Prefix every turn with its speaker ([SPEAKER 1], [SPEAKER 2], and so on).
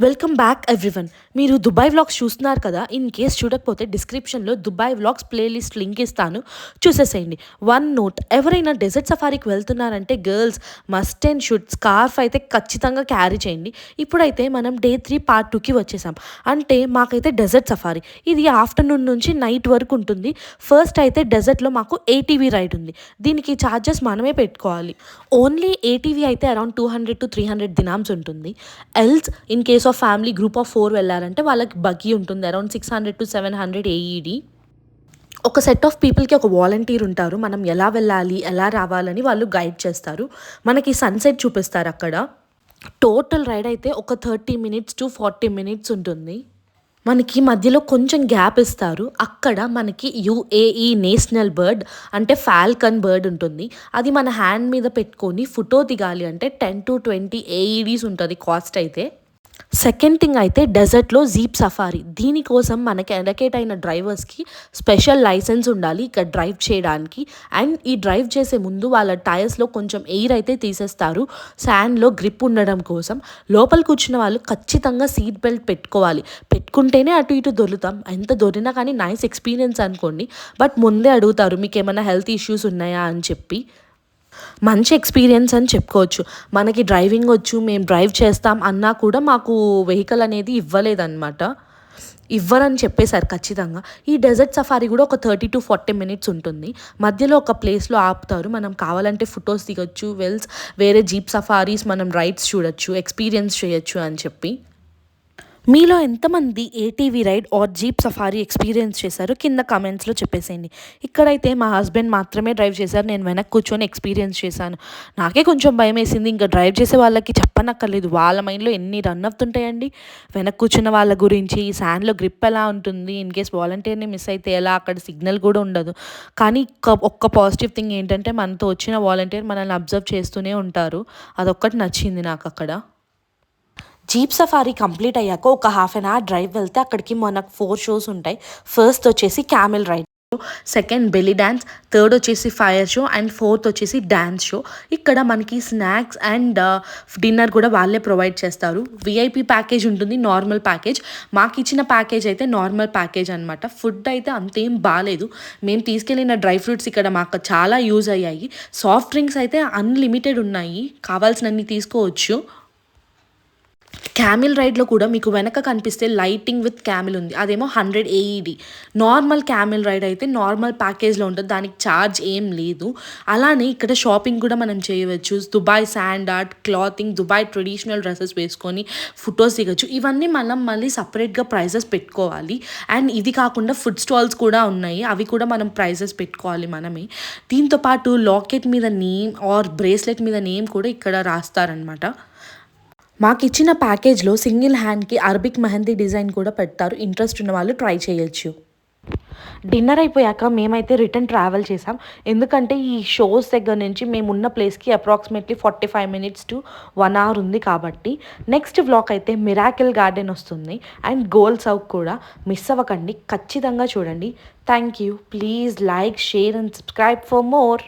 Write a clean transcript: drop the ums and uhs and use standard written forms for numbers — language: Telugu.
[SPEAKER 1] Welcome back everyone. మీరు దుబాయ్ వ్లాగ్స్ చూస్తున్నారు కదా. ఇన్ కేస్ చూడకపోతే డిస్క్రిప్షన్లో దుబాయ్ వ్లాగ్స్ ప్లేలిస్ట్ లింక్ ఇస్తాను, చూసేసేయండి. వన్ నోట్, ఎవరైనా డెజర్ట్ సఫారీకి వెళ్తున్నారంటే girls must and should scarf అయితే ఖచ్చితంగా క్యారీ చేయండి. ఇప్పుడైతే మనం డే 3 పార్ట్ 2కి వచ్చేసాం. అంటే మాకైతే డెజర్ట్ సఫారీ ఇది ఆఫ్టర్నూన్ నుంచి నైట్ వరకు ఉంటుంది. ఫస్ట్ అయితే డెజర్ట్లో మాకు ఏటీవీ రైడ్ ఉంది. దీనికి ఛార్జెస్ మనమే పెట్టుకోవాలి. ఓన్లీ ఏటీవీ అయితే అరౌండ్ 200 to 300 దినామ్స్ ఉంటుంది. Else in case of family group of 4 వెళ్ళారంటే వాళ్ళకి బగ్గీ ఉంటుంది, అరౌండ్ 600 to 700 ఏఈడి. ఒక సెట్ ఆఫ్ పీపుల్కి ఒక వాలంటీర్ ఉంటారు. మనం ఎలా వెళ్ళాలి ఎలా రావాలని వాళ్ళు గైడ్ చేస్తారు. మనకి సన్సెట్ చూపిస్తారు అక్కడ. టోటల్ రైడ్ అయితే ఒక 30 minutes to 40 minutes ఉంటుంది. మనకి మధ్యలో కొంచెం గ్యాప్ ఇస్తారు. అక్కడ మనకి యుఏఈ నేషనల్ బర్డ్ అంటే ఫాల్కన్ బర్డ్ ఉంటుంది. అది మన హ్యాండ్ మీద పెట్టుకొని ఫోటో దిగాలి అంటే 10 to 20 ఏఈడీస్ ఉంటుంది కాస్ట్ అయితే. సెకండ్ థింగ్ అయితే డెజర్ట్లో జీప్ సఫారీ. దీనికోసం మనకి ఎలకేట్ అయిన డ్రైవర్స్కి స్పెషల్ లైసెన్స్ ఉండాలి ఇక్కడ డ్రైవ్ చేయడానికి. అండ్ ఈ డ్రైవ్ చేసే ముందు వాళ్ళ టైర్స్లో కొంచెం ఎయిర్ అయితే తీసేస్తారు, శాండ్లో గ్రిప్ ఉండడం కోసం. లోపల కూర్చున్న వాళ్ళు ఖచ్చితంగా సీట్ బెల్ట్ పెట్టుకోవాలి. పెట్టుకుంటేనే అటు ఇటు దొరుకుతాం. ఎంత దొరికినా కానీ నైస్ ఎక్స్పీరియన్స్ అనుకోండి. బట్ ముందే అడుగుతారు మీకు ఏమైనా హెల్త్ ఇష్యూస్ ఉన్నాయా అని చెప్పి. మంచి ఎక్స్పీరియన్స్ అని చెప్పుకోవచ్చు. మనకి డ్రైవింగ్ వచ్చు, మేము డ్రైవ్ చేస్తాం అన్నా కూడా మాకు వెహికల్ అనేది ఇవ్వలేదన్నమాట. ఇవ్వరని చెప్పేశారు ఖచ్చితంగా. ఈ డెజర్ట్ సఫారీ కూడా ఒక 30 to 40 minutes ఉంటుంది. మధ్యలో ఒక ప్లేస్లో ఆపుతారు, మనం కావాలంటే ఫొటోస్ దిగొచ్చు. వేరే జీప్ సఫారీస్ మనం రైడ్స్ చూడొచ్చు, ఎక్స్పీరియన్స్ చేయొచ్చు అని చెప్పి. మీలో ఎంతమంది ATV ride or jeep safari experience చేశారు కింద కమెంట్స్లో చెప్పేసేయండి. ఇక్కడైతే మా హస్బెండ్ మాత్రమే డ్రైవ్ చేశారు, నేను వెనక్కి కూర్చొని ఎక్స్పీరియన్స్ చేశాను. నాకే కొంచెం భయం వేసింది. ఇంకా డ్రైవ్ చేసే వాళ్ళకి చెప్పనక్కర్లేదు, వాళ్ళ మైండ్లో ఎన్ని రన్ అవుతుంటాయండి వెనక్కి కూర్చున్న వాళ్ళ గురించి. ఈ శాండ్లో గ్రిప్ ఎలా ఉంటుంది, ఇన్ కేస్ వాలంటీర్ని మిస్ అయితే ఎలా, అక్కడ సిగ్నల్ కూడా ఉండదు. కానీ ఒక్క పాజిటివ్ థింగ్ ఏంటంటే మనతో వచ్చిన వాలంటీర్ మనల్ని అబ్జర్వ్ చేస్తూనే ఉంటారు. అదొక్కటి నచ్చింది నాకు అక్కడ. జీప్ సఫారీ కంప్లీట్ అయ్యాక ఒక హాఫ్ అన్ అవర్ డ్రైవ్ వెళ్తే అక్కడికి మనకు 4 shows ఉంటాయి. ఫస్ట్ వచ్చేసి camel ride, second belly dance, third వచ్చేసి ఫైర్ షో అండ్ ఫోర్త్ వచ్చేసి డ్యాన్స్ షో. ఇక్కడ మనకి స్నాక్స్ అండ్ డిన్నర్ కూడా వాళ్ళే ప్రొవైడ్ చేస్తారు. విఐపి ప్యాకేజ్ ఉంటుంది, నార్మల్ ప్యాకేజ్. మాకు ఇచ్చిన ప్యాకేజ్ అయితే నార్మల్ ప్యాకేజ్ అనమాట. ఫుడ్ అయితే అంతేం బాగాలేదు. మేము తీసుకెళ్ళిన డ్రై ఫ్రూట్స్ ఇక్కడ మాకు చాలా యూజ్ అయ్యాయి. సాఫ్ట్ డ్రింక్స్ అయితే అన్లిమిటెడ్ ఉన్నాయి, కావాల్సినన్ని తీసుకోవచ్చు. క్యామిల్ రైడ్లో కూడా మీకు వెనక కనిపిస్తే లైటింగ్ విత్ క్యామిల్ ఉంది, అదేమో 100 ఏఈడి. నార్మల్ క్యామిల్ రైడ్ అయితే నార్మల్ ప్యాకేజ్లో ఉంటుంది, దానికి ఛార్జ్ ఏం లేదు. అలానే ఇక్కడ షాపింగ్ కూడా మనం చేయవచ్చు. Dubai sand art, clothing, Dubai traditional dresses వేసుకొని ఫొటోస్ దిగచ్చు. ఇవన్నీ మనం మళ్ళీ సపరేట్గా ప్రైజెస్ పెట్టుకోవాలి. అండ్ ఇది కాకుండా ఫుడ్ స్టాల్స్ కూడా ఉన్నాయి, అవి కూడా మనం ప్రైజెస్ పెట్టుకోవాలి మనమే. దీంతోపాటు లాకెట్ మీద నేమ్ ఆర్ బ్రేస్లెట్ మీద నేమ్ కూడా ఇక్కడ రాస్తారనమాట. మాకు ఇచ్చిన ప్యాకేజ్లో సింగిల్ హ్యాండ్కి అరబిక్ మెహందీ డిజైన్ కూడా పెడతారు, ఇంట్రెస్ట్ ఉన్న వాళ్ళు ట్రై చేయొచ్చు. డిన్నర్ అయిపోయాక మేమైతే రిటర్న్ ట్రావెల్ చేసాం. ఎందుకంటే ఈ షోస్ దగ్గర నుంచి మేము ఉన్న ప్లేస్కి అప్రాక్సిమేట్లీ 45 minutes to 1 hour ఉంది కాబట్టి. నెక్స్ట్ వ్లాగ్ అయితే మిరాకిల్ గార్డెన్ వస్తుంది అండ్ గోల్ సౌక్ కూడా. మిస్ అవ్వకండి, ఖచ్చితంగా చూడండి. Thank you. Please like, share and subscribe for more.